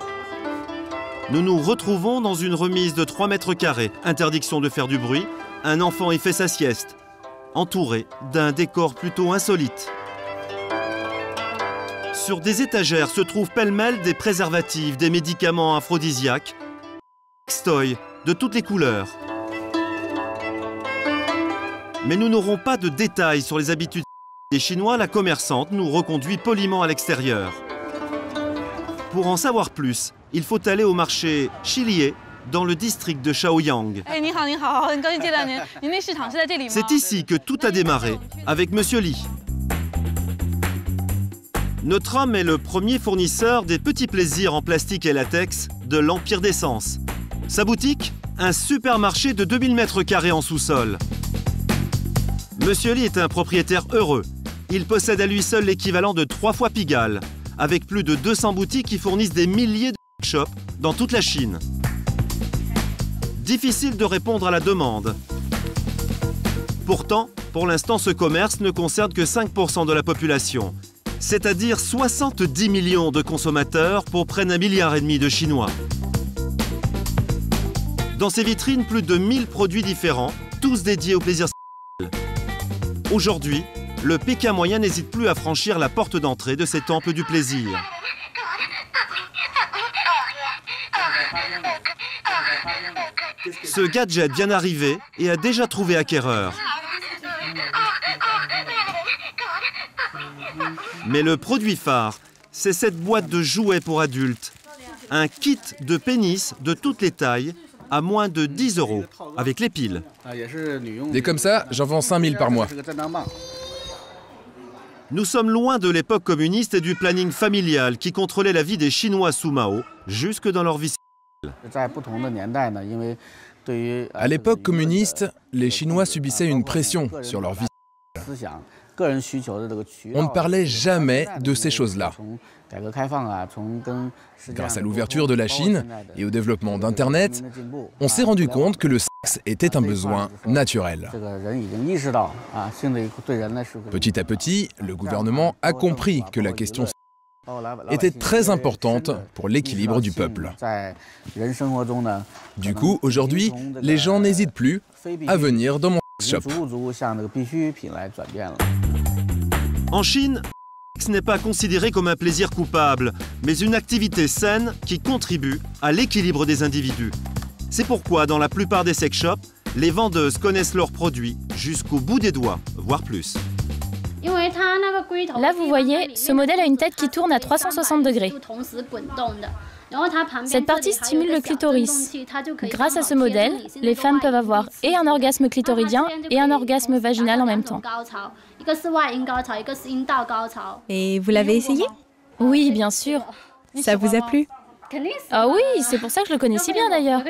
Speaker 1: Nous nous retrouvons dans une remise de 3 mètres carrés, interdiction de faire du bruit, un enfant y fait sa sieste, entouré d'un décor plutôt insolite. Sur des étagères se trouvent pêle-mêle des préservatifs, des médicaments aphrodisiaques, sextoys de toutes les couleurs. Mais nous n'aurons pas de détails sur les habitudes des Chinois. La commerçante nous reconduit poliment à l'extérieur. Pour en savoir plus, il faut aller au marché Chilier dans le district de Shaoyang. C'est ici que tout a démarré avec Monsieur Li. Notre homme est le premier fournisseur des petits plaisirs en plastique et latex de l'Empire des Sens. Sa boutique, un supermarché de 2000 mètres carrés en sous-sol. Monsieur Li est un propriétaire heureux. Il possède à lui seul l'équivalent de 3 fois Pigalle, avec plus de 200 boutiques qui fournissent des milliers de shops dans toute la Chine. Difficile de répondre à la demande. Pourtant, pour l'instant, ce commerce ne concerne que 5% de la population, c'est-à-dire 70 millions de consommateurs pour près d'1,5 milliard de Chinois. Dans ces vitrines, plus de 1000 produits différents, tous dédiés au plaisir sexuel. Aujourd'hui, le Pékin moyen n'hésite plus à franchir la porte d'entrée de ces temples du plaisir. Ce gadget vient d'arriver et a déjà trouvé acquéreur. Mais le produit phare, c'est cette boîte de jouets pour adultes. Un kit de pénis de toutes les tailles à moins de 10 €, avec les piles.
Speaker 11: Des comme ça, j'en vends 5000 par mois.
Speaker 1: Nous sommes loin de l'époque communiste et du planning familial qui contrôlait la vie des Chinois sous Mao, jusque dans leur vie sexuelle.
Speaker 11: À l'époque communiste, les Chinois subissaient une pression sur leur vie. On ne parlait jamais de ces choses-là. Grâce à l'ouverture de la Chine et au développement d'Internet, on s'est rendu compte que le sexe était un besoin naturel. Petit à petit, le gouvernement a compris que la question était très importante pour l'équilibre du peuple. Du coup, aujourd'hui, les gens n'hésitent plus à venir dans mon shop.
Speaker 1: En Chine, Ce n'est pas considéré comme un plaisir coupable, mais une activité saine qui contribue à l'équilibre des individus. C'est pourquoi dans la plupart des sex shops, les vendeuses connaissent leurs produits jusqu'au bout des doigts, voire plus.
Speaker 9: Là, vous voyez, ce modèle a une tête qui tourne à 360 degrés. Cette partie stimule le clitoris. Grâce à ce modèle, les femmes peuvent avoir et un orgasme clitoridien et un orgasme vaginal en même temps.
Speaker 10: Et vous l'avez essayé?
Speaker 9: Oui, bien sûr.
Speaker 10: Ça vous a plu?
Speaker 9: Ah oui, c'est pour ça que je le connais si bien d'ailleurs.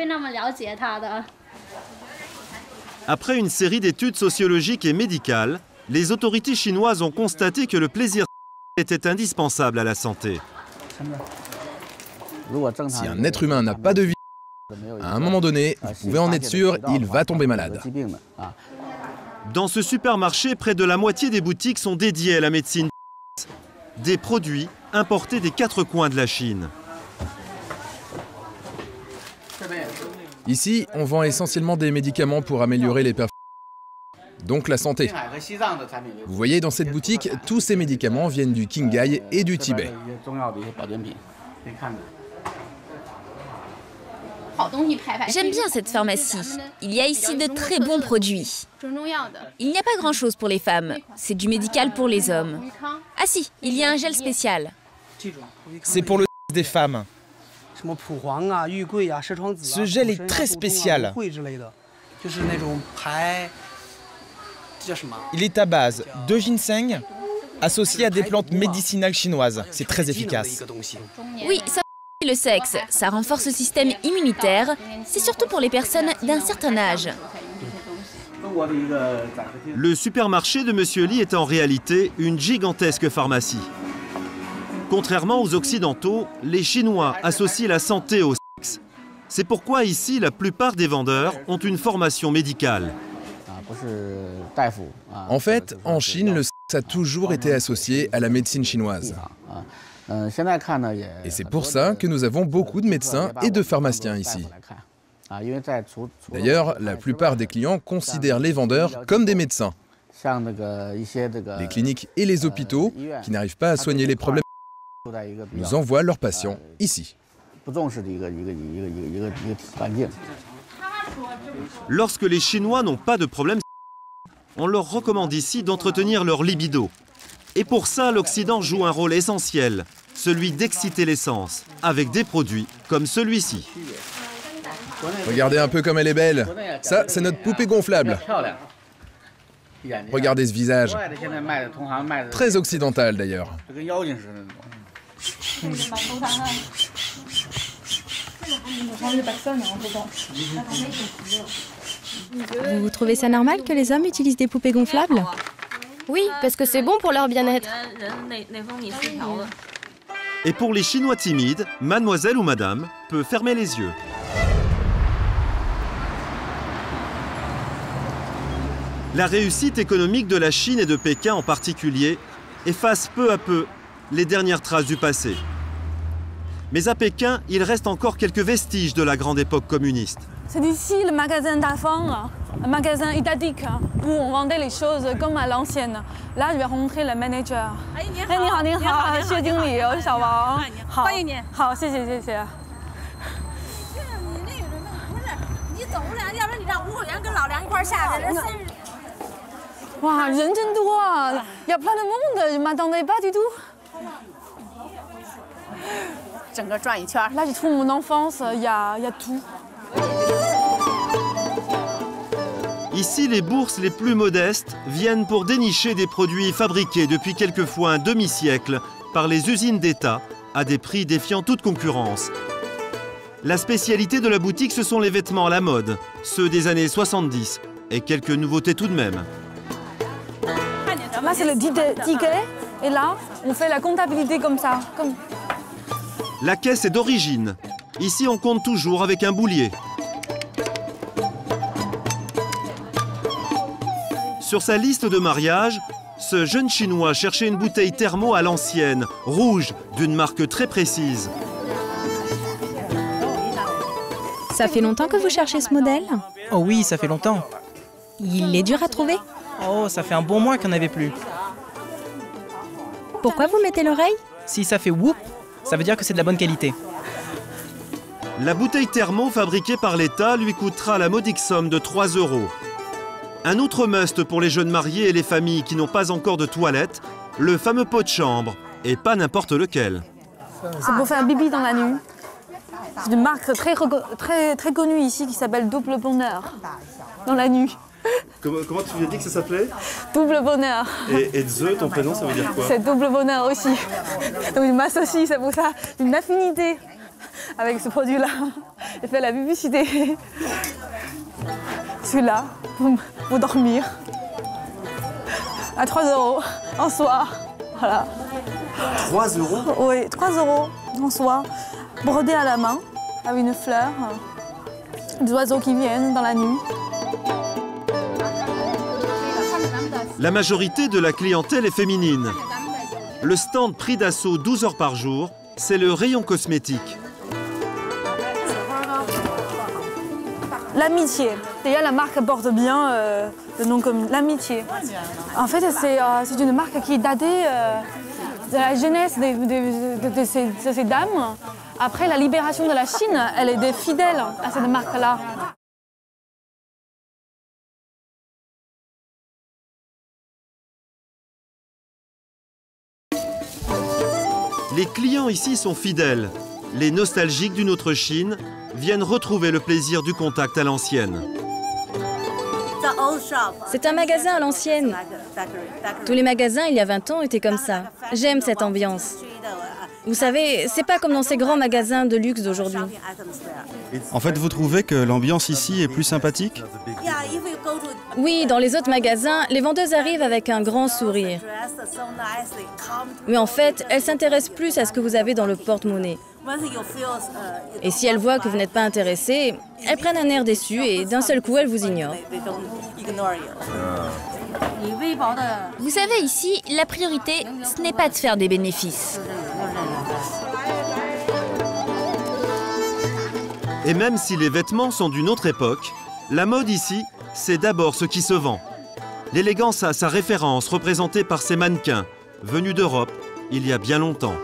Speaker 1: Après une série d'études sociologiques et médicales, les autorités chinoises ont constaté que le plaisir était indispensable à la santé.
Speaker 11: Si un être humain n'a pas de vie, à un moment donné, vous pouvez en être sûr, il va tomber malade.
Speaker 1: Dans ce supermarché, près de la moitié des boutiques sont dédiées à la médecine. Des produits importés des 4 coins de la Chine.
Speaker 11: Ici, on vend essentiellement des médicaments pour améliorer les performances, donc la santé. Vous voyez, dans cette boutique, tous ces médicaments viennent du Qinghai et du Tibet.
Speaker 10: J'aime bien cette pharmacie. Il y a ici de très bons produits. Il n'y a pas grand-chose pour les femmes. C'est du médical pour les hommes. Ah si, il y a un gel spécial.
Speaker 16: C'est pour le des femmes. Ce gel est très spécial. Il est à base de ginseng associé à des plantes médicinales chinoises. C'est très efficace.
Speaker 10: Oui, ça le sexe, ça renforce le système immunitaire. C'est surtout pour les personnes d'un certain âge.
Speaker 1: Le supermarché de Monsieur Li est en réalité une gigantesque pharmacie. Contrairement aux Occidentaux, les Chinois associent la santé au sexe. C'est pourquoi ici, la plupart des vendeurs ont une formation médicale.
Speaker 11: En fait, en Chine, le sexe a toujours été associé à la médecine chinoise. Et c'est pour ça que nous avons beaucoup de médecins et de pharmaciens ici. D'ailleurs, la plupart des clients considèrent les vendeurs comme des médecins. Les cliniques et les hôpitaux, qui n'arrivent pas à soigner les problèmes, nous envoient leurs patients ici.
Speaker 1: Lorsque les Chinois n'ont pas de problème, on leur recommande ici d'entretenir leur libido. Et pour ça, l'Occident joue un rôle essentiel, celui d'exciter les sens, avec des produits comme celui-ci.
Speaker 11: Regardez un peu comme elle est belle. Ça, c'est notre poupée gonflable. Regardez ce visage. Très occidental d'ailleurs.
Speaker 10: Vous trouvez ça normal que les hommes utilisent des poupées gonflables?
Speaker 12: Oui, parce que c'est bon pour leur bien-être.
Speaker 1: Et pour les Chinois timides, mademoiselle ou madame peut fermer les yeux. La réussite économique de la Chine et de Pékin en particulier efface peu à peu les dernières traces du passé. Mais à Pékin, il reste encore quelques vestiges de la grande époque communiste.
Speaker 15: C'est ici le magasin d'Afang, un magasin italique où on vendait les choses comme à l'ancienne. Là, je vais rencontrer le manager. Wow, 人真多啊！Il y a plein de monde, je ne m'attendais pas du tout. Là, je trouve mon enfance, il y a tout.
Speaker 1: Ici, les bourses les plus modestes viennent pour dénicher des produits fabriqués depuis quelquefois un demi-siècle par les usines d'État à des prix défiant toute concurrence. La spécialité de la boutique, ce sont les vêtements à la mode, ceux des années 70, et quelques nouveautés tout de même.
Speaker 15: Là, c'est le ticket, et là, on fait la comptabilité comme ça.
Speaker 1: La caisse est d'origine. Ici, on compte toujours avec un boulier. Sur sa liste de mariage, ce jeune Chinois cherchait une bouteille thermo à l'ancienne, rouge, d'une marque très précise.
Speaker 10: Ça fait longtemps que vous cherchez ce modèle?
Speaker 7: Oh oui, ça fait longtemps.
Speaker 10: Il est dur à trouver?
Speaker 7: Oh, ça fait un bon mois qu'il n'y en avait plus.
Speaker 12: Pourquoi vous mettez l'oreille?
Speaker 7: Si ça fait whoop, ça veut dire que c'est de la bonne qualité.
Speaker 1: La bouteille thermo fabriquée par l'État lui coûtera la modique somme de 3 €. Un autre must pour les jeunes mariés et les familles qui n'ont pas encore de toilette, le fameux pot de chambre, et pas n'importe lequel.
Speaker 15: C'est pour faire bibi dans la nuit. C'est une marque très connue ici qui s'appelle Double Bonheur, dans la nuit.
Speaker 1: Comment tu lui as dit que ça s'appelait?
Speaker 15: Double Bonheur.
Speaker 1: Et The, ton prénom, ça veut dire quoi?
Speaker 15: C'est Double Bonheur aussi. Donc je m'associe, c'est pour ça, une affinité avec ce produit-là. J'ai fait la publicité. Celui-là, pour dormir. À 3 € en soir. Voilà.
Speaker 1: 3 €?
Speaker 15: Oui, 3 € en soir. Brodé à la main, avec une fleur. Des oiseaux qui viennent dans la nuit.
Speaker 1: La majorité de la clientèle est féminine. Le stand pris d'assaut 12 heures par jour, c'est le rayon cosmétique.
Speaker 15: L'amitié. Déjà, la marque porte bien le nom comme l'amitié. En fait, c'est une marque qui est datée de la jeunesse de ces dames. Après la libération de la Chine, elle est fidèle à cette marque-là.
Speaker 1: Les clients ici sont fidèles. Les nostalgiques d'une autre Chine viennent retrouver le plaisir du contact à l'ancienne.
Speaker 17: C'est un magasin à l'ancienne. Tous les magasins il y a 20 ans étaient comme ça. J'aime cette ambiance. Vous savez, c'est pas comme dans ces grands magasins de luxe d'aujourd'hui.
Speaker 6: En fait, vous trouvez que l'ambiance ici est plus sympathique?
Speaker 17: Oui, dans les autres magasins, les vendeuses arrivent avec un grand sourire. Mais en fait, elles s'intéressent plus à ce que vous avez dans le porte-monnaie. Et si elles voient que vous n'êtes pas intéressé, elles prennent un air déçu et d'un seul coup, elles vous ignorent.
Speaker 10: Vous savez, ici, la priorité, ce n'est pas de faire des bénéfices.
Speaker 1: Et même si les vêtements sont d'une autre époque, la mode ici, c'est d'abord ce qui se vend. L'élégance a sa référence, représentée par ces mannequins, venus d'Europe il y a bien longtemps.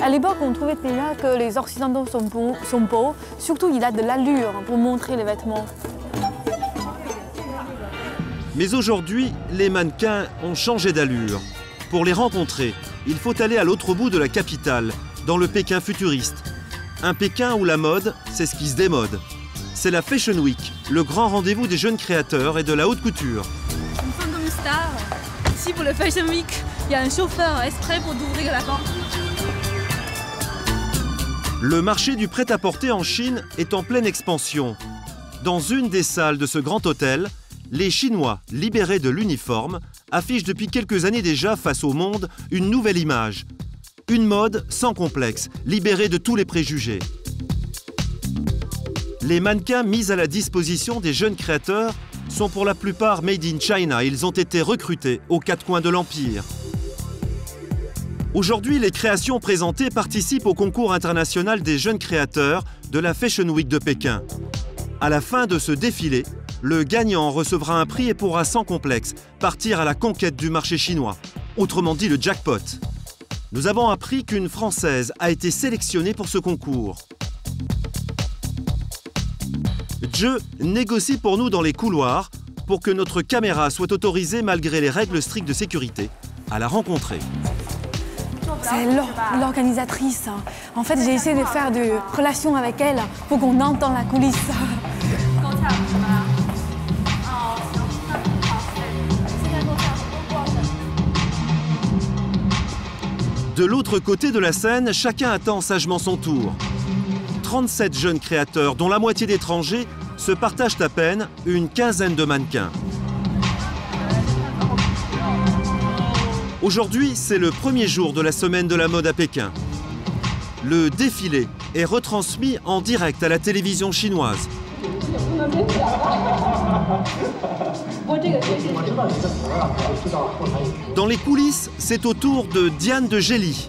Speaker 15: À l'époque, on trouvait déjà que les Occidentaux sont beaux. Surtout, il a de l'allure pour montrer les vêtements.
Speaker 1: Mais aujourd'hui, les mannequins ont changé d'allure. Pour les rencontrer, il faut aller à l'autre bout de la capitale, dans le Pékin futuriste. Un Pékin où la mode, c'est ce qui se démode. C'est la Fashion Week, le grand rendez-vous des jeunes créateurs et de la haute couture.
Speaker 14: Nous sommes comme stars. Ici, pour le Fashion Week, il y a un chauffeur exprès pour ouvrir la porte.
Speaker 1: Le marché du prêt-à-porter en Chine est en pleine expansion. Dans une des salles de ce grand hôtel, les Chinois, libérés de l'uniforme, affichent depuis quelques années déjà face au monde une nouvelle image. Une mode sans complexe, libérée de tous les préjugés. Les mannequins mis à la disposition des jeunes créateurs sont pour la plupart made in China. Ils ont été recrutés aux quatre coins de l'Empire. Aujourd'hui, les créations présentées participent au concours international des jeunes créateurs de la Fashion Week de Pékin. À la fin de ce défilé, le gagnant recevra un prix et pourra sans complexe partir à la conquête du marché chinois, autrement dit le jackpot. Nous avons appris qu'une Française a été sélectionnée pour ce concours. Je négocie pour nous dans les couloirs pour que notre caméra soit autorisée malgré les règles strictes de sécurité à la rencontrer.
Speaker 15: C'est l'organisatrice. En fait, j'ai essayé de faire des relations avec elle pour qu'on entende la coulisse.
Speaker 1: De l'autre côté de la scène, chacun attend sagement son tour. 37 jeunes créateurs, dont la moitié d'étrangers, se partagent à peine une quinzaine de mannequins. Aujourd'hui, c'est le premier jour de la semaine de la mode à Pékin. Le défilé est retransmis en direct à la télévision chinoise. Dans les coulisses, c'est au tour de Diane de Gély.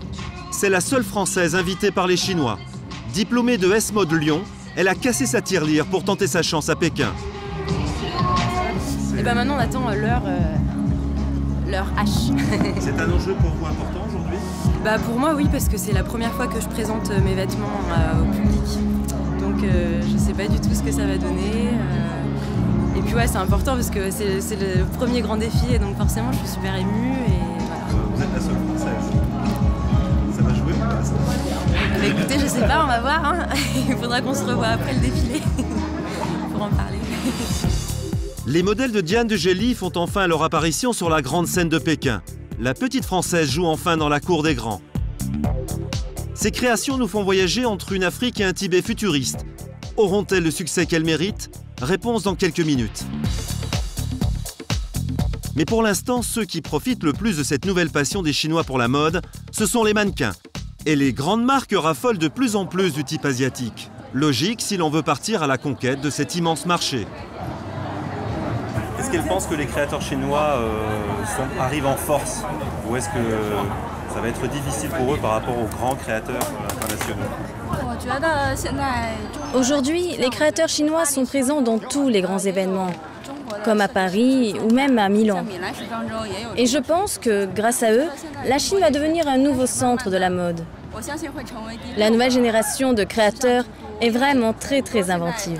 Speaker 1: C'est la seule Française invitée par les Chinois. Diplômée de S-Mode Lyon, elle a cassé sa tirelire pour tenter sa chance à Pékin.
Speaker 18: Et ben maintenant on attend l'heure leur hache.
Speaker 1: C'est un enjeu pour vous important aujourd'hui?
Speaker 18: Pour moi, oui, parce que c'est la première fois que je présente mes vêtements au public. Donc, je sais pas du tout ce que ça va donner. Et puis, ouais, c'est important parce que c'est le premier grand défi. Et donc, forcément, je suis super émue. Et voilà.
Speaker 1: Vous êtes la seule Française. Ça va jouer ou pas, ça?
Speaker 18: Écoutez, je sais pas, on va voir. Hein. Il faudra qu'on se revoie après le défilé pour en parler.
Speaker 1: Les modèles de Diane de Gelly font enfin leur apparition sur la grande scène de Pékin. La petite Française joue enfin dans la cour des grands. Ces créations nous font voyager entre une Afrique et un Tibet futuriste. Auront-elles le succès qu'elles méritent? Réponse dans quelques minutes. Mais pour l'instant, ceux qui profitent le plus de cette nouvelle passion des Chinois pour la mode, ce sont les mannequins. Et les grandes marques raffolent de plus en plus du type asiatique. Logique si l'on veut partir à la conquête de cet immense marché. Est-ce qu'elle pense que les créateurs chinois arrivent en force? Ou est-ce que ça va être difficile pour eux par rapport aux grands créateurs internationaux?
Speaker 17: Aujourd'hui, les créateurs chinois sont présents dans tous les grands événements, comme à Paris ou même à Milan. Et je pense que, grâce à eux, la Chine va devenir un nouveau centre de la mode. La nouvelle génération de créateurs est vraiment très inventive.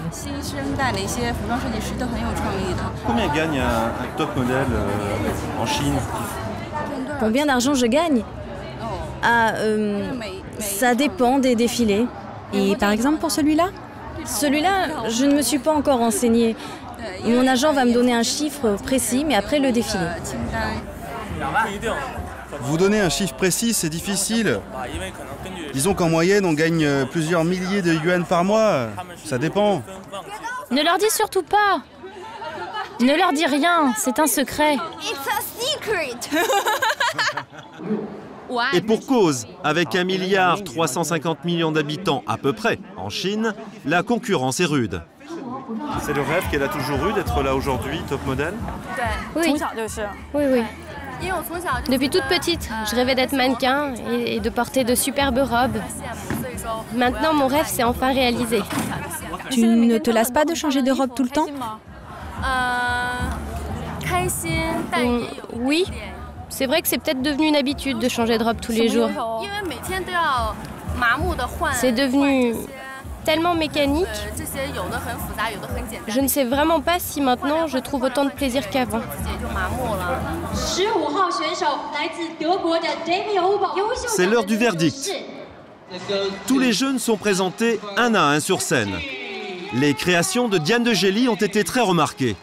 Speaker 1: Combien gagne un top modèle en Chine?
Speaker 17: Combien d'argent je gagne? Ça dépend des défilés.
Speaker 12: Et par exemple pour celui-là?
Speaker 17: Celui-là, je ne me suis pas encore renseignée. Mon agent va me donner un chiffre précis, mais après le défilé.
Speaker 6: Vous donner un chiffre précis, c'est difficile. Disons qu'en moyenne, on gagne plusieurs milliers de yuan par mois. Ça dépend.
Speaker 9: Ne leur dis surtout pas. Ne leur dis rien, c'est un secret.
Speaker 1: Et pour cause, avec 1,350 milliard d'habitants à peu près en Chine, la concurrence est rude. C'est le rêve qu'elle a toujours eu d'être là aujourd'hui, top modèle?
Speaker 12: Oui. Depuis toute petite, je rêvais d'être mannequin et de porter de superbes robes. Maintenant, mon rêve s'est enfin réalisé.
Speaker 19: Tu ne te lasses pas de changer de robe tout le temps?
Speaker 12: Oui. C'est vrai que c'est peut-être devenu une habitude de changer de robe tous les jours. C'est devenu tellement mécanique. Je ne sais vraiment pas si maintenant je trouve autant de plaisir qu'avant.
Speaker 1: C'est l'heure du verdict. Tous les jeunes sont présentés un à un sur scène. Les créations de Diane de Gelly ont été très remarquées.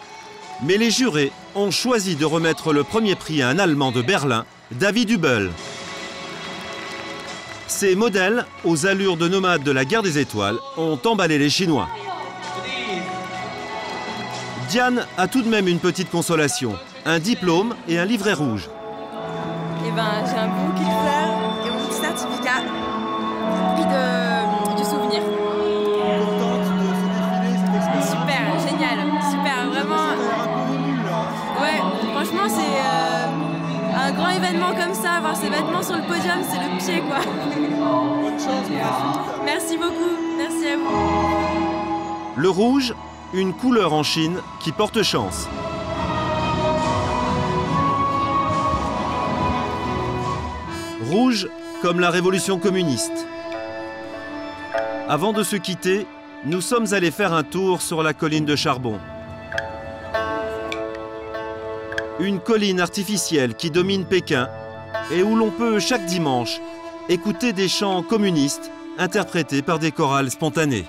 Speaker 1: Mais les jurés ont choisi de remettre le premier prix à un Allemand de Berlin, David Hübel. Ces modèles, aux allures de nomades de la guerre des étoiles, ont emballé les Chinois. Diane a tout de même une petite consolation, un diplôme et un livret rouge.
Speaker 18: J'ai un bouquet de fleurs et mon petit certificat, puis du souvenir. Super, génial, super, vraiment. Ouais, franchement, c'est un grand événement comme ça, avoir ses vêtements sur le podium, c'est le pied, quoi. Bonne chance. Merci beaucoup, merci à vous.
Speaker 1: Le rouge, une couleur en Chine qui porte chance. Rouge comme la révolution communiste. Avant de se quitter, nous sommes allés faire un tour sur la colline de Charbon. Une colline artificielle qui domine Pékin et où l'on peut chaque dimanche écouter des chants communistes interprétés par des chorales spontanées.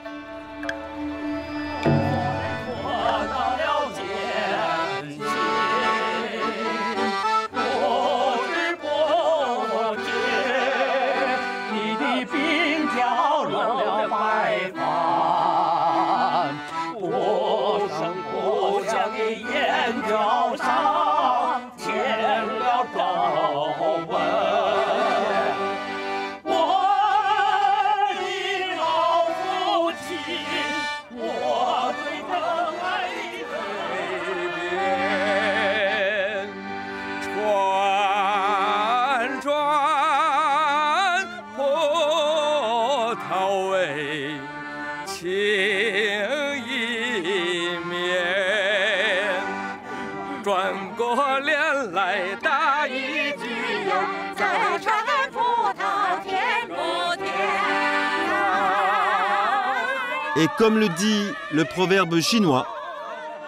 Speaker 1: Et comme le dit le proverbe chinois,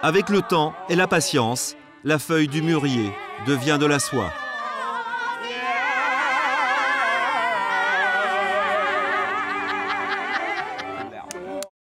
Speaker 1: avec le temps et la patience, la feuille du mûrier devient de la soie.